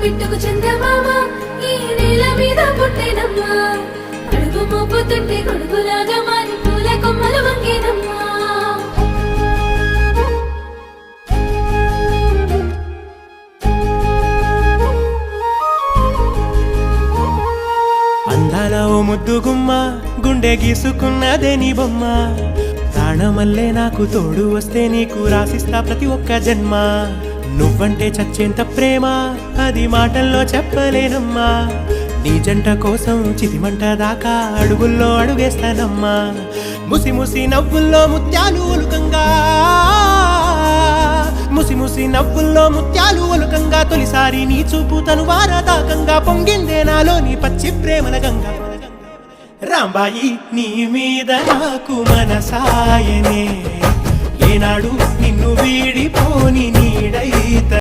గిట్టుకు చందమామ ఈ నేల మీద పుట్టేనమ్మా అడుగు మోపుతుంటే గొడుగులాగా మారి పూల కొమ్మలు వంగేనమ్మా అందాల ఓ ముద్దు గుమ్మ గుండె గీసుకున్నదే నీ బొమ్మ ప్రాణమల్లే నాకు తోడు వస్తే నీకు రాసిస్తా ప్రతి ఒక్క జన్మ నువ్వంటే చచ్చేంత ప్రేమ అది మాటల్లో చెప్పలేనమ్మా నీ జంట కోసం చితిమంట దాకా అడుగుల్లో అడుగేస్తానమ్మా ముసి ముసి నవ్వుల్లో ముత్యాలు ఒలుకంగా ముసి ముసి నవ్వుల్లో ముత్యాలు ఒలుకంగా తొలిసారి నీ చూపు తను వారదాకంగా పొంగిందే నాలో నీ పచ్చి ప్రేమల గంగా రాంబాయి నీ మీద నాకు మనసాయనే ఏనాడు నిన్ను వీడిపోని నీడైత